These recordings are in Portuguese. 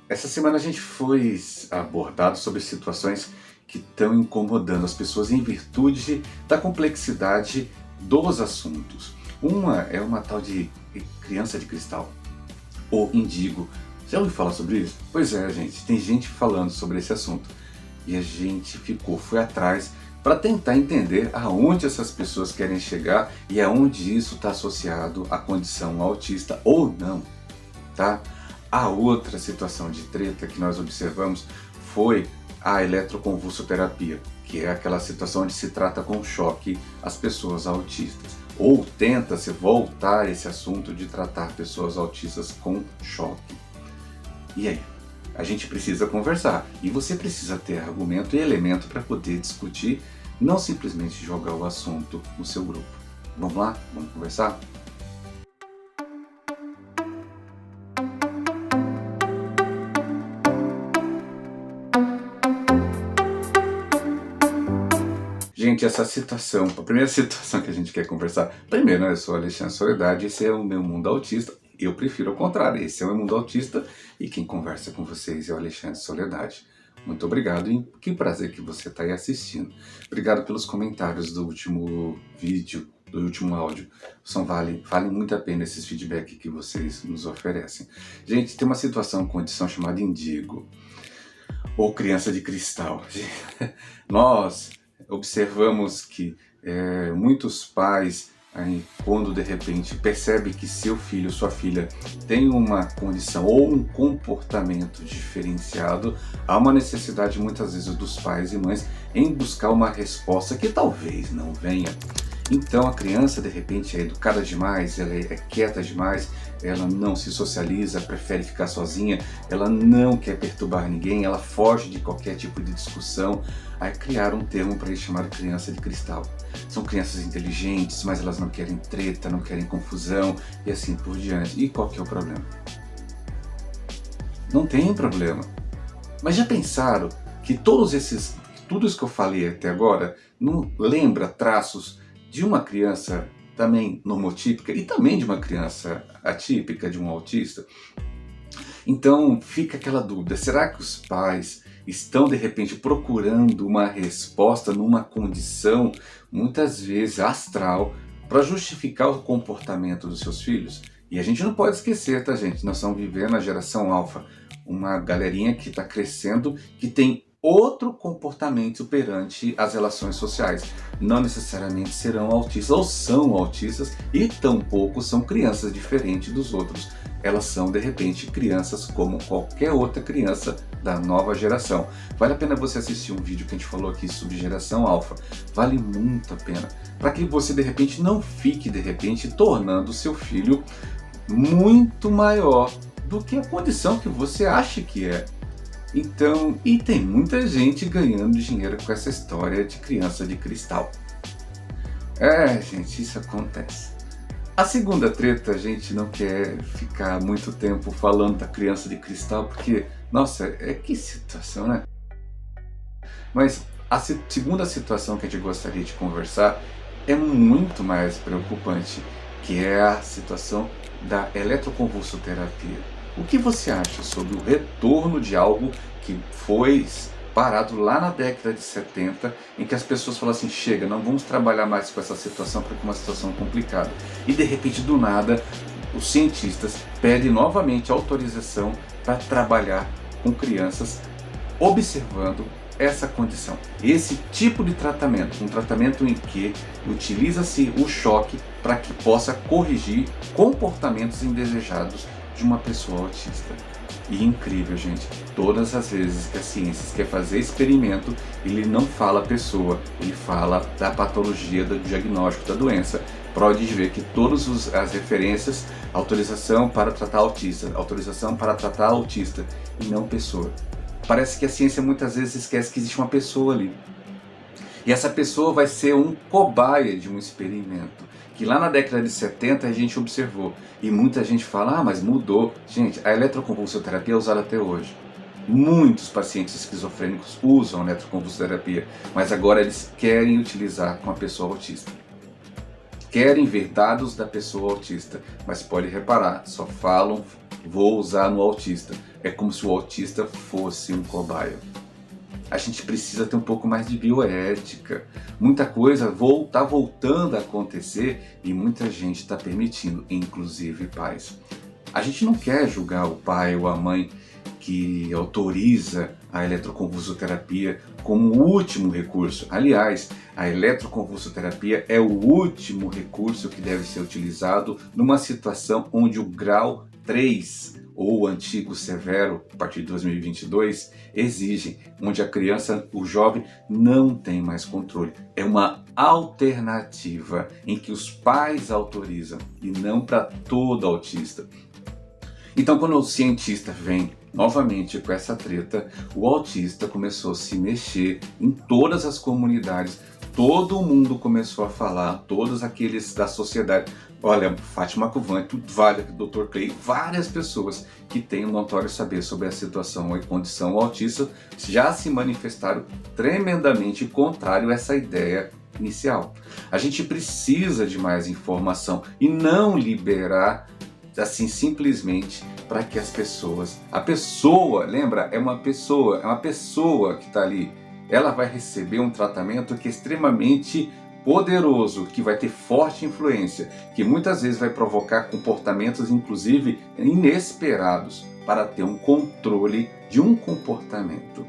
Essa semana a gente foi abordado sobre situações que estão incomodando as pessoas em virtude da complexidade dos assuntos. Uma é uma tal de criança de cristal, ou indigo. Já ouviu falar sobre isso? Pois é, gente, tem gente falando sobre esse assunto. E a gente foi atrás para tentar entender aonde essas pessoas querem chegar e aonde isso está associado à condição autista ou não, tá? A outra situação de treta que nós observamos foi a eletroconvulsoterapia, que é aquela situação onde se trata com choque as pessoas autistas, ou tenta-se voltar a esse assunto de tratar pessoas autistas com choque. E aí? A gente precisa conversar, e você precisa ter argumento e elemento para poder discutir, não simplesmente jogar o assunto no seu grupo. Vamos lá? Vamos conversar? Gente, essa situação, a primeira situação que a gente quer conversar, primeiro, né, eu sou Alexandre Soledade, esse é o meu mundo autista, eu prefiro ao contrário, esse é o meu mundo autista e quem conversa com vocês é o Alexandre Soledade. Muito obrigado e que prazer que você está aí assistindo. Obrigado pelos comentários do último vídeo, do último áudio. Vale muito a pena esses feedbacks que vocês nos oferecem. Gente, tem uma situação, condição chamada indigo, ou criança de cristal. Nós observamos que muitos pais, quando de repente percebe que seu filho, sua filha tem uma condição ou um comportamento diferenciado, há uma necessidade muitas vezes dos pais e mães em buscar uma resposta que talvez não venha. Então a criança de repente é educada demais, ela é quieta demais, ela não se socializa, prefere ficar sozinha, ela não quer perturbar ninguém, ela foge de qualquer tipo de discussão. Aí criaram um termo para isso chamado criança de cristal. São crianças inteligentes, mas elas não querem treta, não querem confusão e assim por diante. E qual que é o problema? Não tem problema. Mas já pensaram que tudo isso que eu falei até agora não lembra traços de uma criança também normotípica e também de uma criança atípica, de um autista? Então fica aquela dúvida, será que os pais estão de repente procurando uma resposta numa condição muitas vezes astral para justificar o comportamento dos seus filhos? E a gente não pode esquecer, tá, gente? Nós estamos vivendo a geração alfa, uma galerinha que está crescendo, que tem outro comportamento perante as relações sociais. Não necessariamente serão autistas ou são autistas e tampouco são crianças diferentes dos outros. Elas são de repente crianças como qualquer outra criança da nova geração. Vale a pena você assistir um vídeo que a gente falou aqui sobre geração alfa. Vale muito a pena. Para que você de repente não fique de repente tornando o seu filho muito maior do que a condição que você acha que é. Então, e tem muita gente ganhando dinheiro com essa história de criança de cristal. Gente, isso acontece. A segunda treta, a gente não quer ficar muito tempo falando da criança de cristal, porque, nossa, que situação, né? Mas a segunda situação que a gente gostaria de conversar é muito mais preocupante, que é a situação da eletroconvulsoterapia. O que você acha sobre o retorno de algo que foi parado lá na década de 70, em que as pessoas falam assim, chega, não vamos trabalhar mais com essa situação porque é uma situação complicada. E de repente, do nada, os cientistas pedem novamente autorização para trabalhar com crianças observando essa condição. Esse tipo de tratamento, um tratamento em que utiliza-se o choque para que possa corrigir comportamentos indesejados de uma pessoa autista. E incrível, gente, todas as vezes que a ciência quer fazer experimento, ele não fala a pessoa, ele fala da patologia, do diagnóstico da doença. Pode ver que todas as referências, autorização para tratar autista, autorização para tratar autista, e não pessoa. Parece que a ciência muitas vezes esquece que existe uma pessoa ali. E essa pessoa vai ser um cobaia de um experimento, que lá na década de 70 a gente observou. E muita gente fala, mas mudou. Gente, a eletroconvulsoterapia é usada até hoje. Muitos pacientes esquizofrênicos usam a eletroconvulsoterapia, mas agora eles querem utilizar com a pessoa autista. Querem ver dados da pessoa autista, mas pode reparar, só falam, vou usar no autista. É como se o autista fosse um cobaia. A gente precisa ter um pouco mais de bioética. Muita coisa está voltando a acontecer e muita gente está permitindo, inclusive pais. A gente não quer julgar o pai ou a mãe que autoriza a eletroconvulsoterapia como o último recurso. Aliás, a eletroconvulsoterapia é o último recurso que deve ser utilizado numa situação onde o grau 3 ou o antigo severo, a partir de 2022, exigem, onde a criança, o jovem, não tem mais controle. É uma alternativa em que os pais autorizam e não para todo autista. Então, quando o cientista vem novamente com essa treta, o autista começou a se mexer em todas as comunidades, todo mundo começou a falar, todos aqueles da sociedade. Olha, Fátima Covante, Vale, Dr. Clay, várias pessoas que têm um notório saber sobre a situação e condição autista já se manifestaram tremendamente contrário a essa ideia inicial. A gente precisa de mais informação e não liberar assim simplesmente para que as pessoas, a pessoa, lembra, é uma pessoa que está ali, ela vai receber um tratamento que é extremamente poderoso, que vai ter forte influência, que muitas vezes vai provocar comportamentos inclusive inesperados para ter um controle de um comportamento.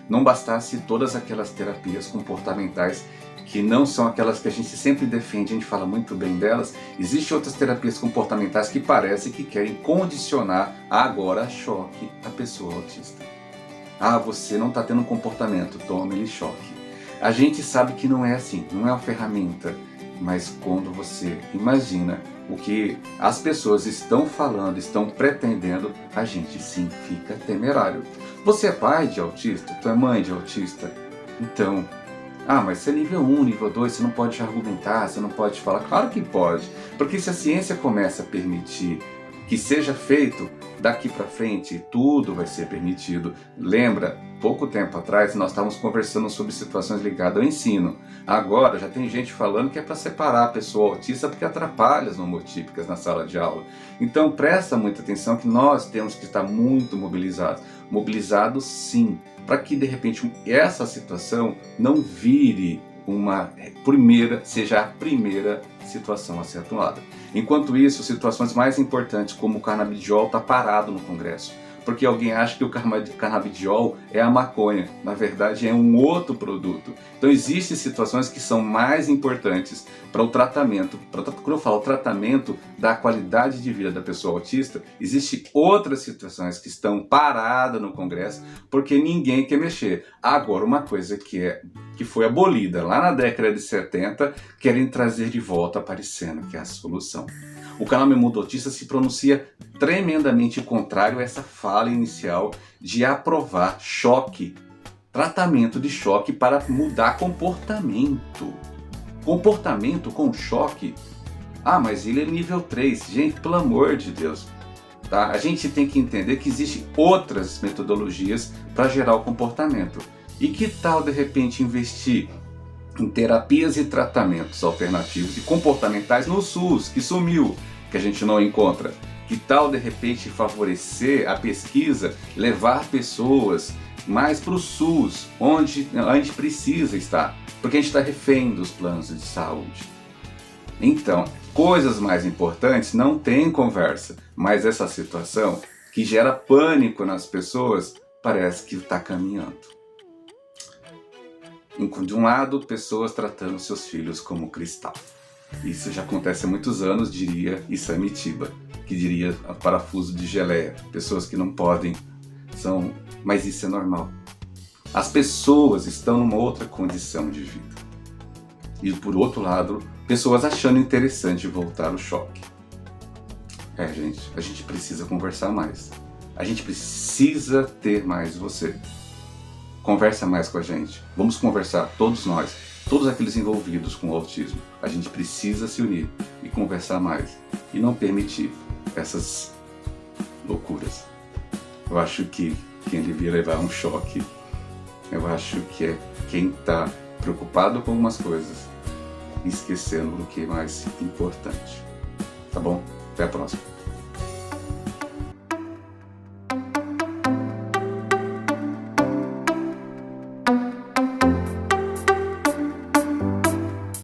Não bastasse todas aquelas terapias comportamentais que não são aquelas que a gente sempre defende, a gente fala muito bem delas, existem outras terapias comportamentais que parecem que querem condicionar agora a choque a pessoa autista. Ah, você não está tendo um comportamento, tome-lhe choque. A gente sabe que não é assim, não é uma ferramenta, mas quando você imagina o que as pessoas estão falando, estão pretendendo, a gente sim fica temerário. Você é pai de autista? Tu é mãe de autista? Então, mas você é nível 1, nível 2, você não pode argumentar, você não pode falar. Claro que pode, porque se a ciência começa a permitir que seja feito, daqui para frente tudo vai ser permitido. Lembra, pouco tempo atrás nós estávamos conversando sobre situações ligadas ao ensino. Agora já tem gente falando que é para separar a pessoa autista porque atrapalha as nomotípicas na sala de aula. Então presta muita atenção que nós temos que estar muito mobilizados. Mobilizados sim, para que de repente essa situação não vire seja a primeira situação a ser atuada. Enquanto isso, situações mais importantes como o canabidiol está parado no Congresso, porque alguém acha que o canabidiol é a maconha, na verdade é um outro produto. Então existem situações que são mais importantes para o tratamento. Quando eu falo tratamento da qualidade de vida da pessoa autista, existem outras situações que estão paradas no Congresso porque ninguém quer mexer. Agora, uma coisa que foi abolida lá na década de 70, querem trazer de volta aparecendo que é a solução. O canal Meu Mundo Autista se pronuncia tremendamente contrário a essa fala inicial de aprovar choque, tratamento de choque para mudar comportamento. Comportamento com choque? Mas ele é nível 3. Gente, pelo amor de Deus. Tá? A gente tem que entender que existem outras metodologias para gerar o comportamento. E que tal, de repente, investir em terapias e tratamentos alternativos e comportamentais no SUS, que sumiu, que a gente não encontra? Que tal, de repente, favorecer a pesquisa, levar pessoas mais para o SUS, onde a gente precisa estar, porque a gente está refém dos planos de saúde. Então, coisas mais importantes não tem conversa, mas essa situação que gera pânico nas pessoas parece que está caminhando. De um lado, pessoas tratando seus filhos como cristal. Isso já acontece há muitos anos, diria Isamitiba, que diria parafuso de geleia. Pessoas que não podem, mas isso é normal. As pessoas estão numa outra condição de vida. E por outro lado, pessoas achando interessante voltar o choque. Gente, a gente precisa conversar mais. A gente precisa ter mais você. Conversa mais com a gente. Vamos conversar, todos nós, todos aqueles envolvidos com o autismo. A gente precisa se unir e conversar mais. E não permitir essas loucuras. Eu acho que quem devia levar um choque, eu acho que é quem está preocupado com algumas coisas e esquecendo do que é mais importante. Tá bom? Até a próxima.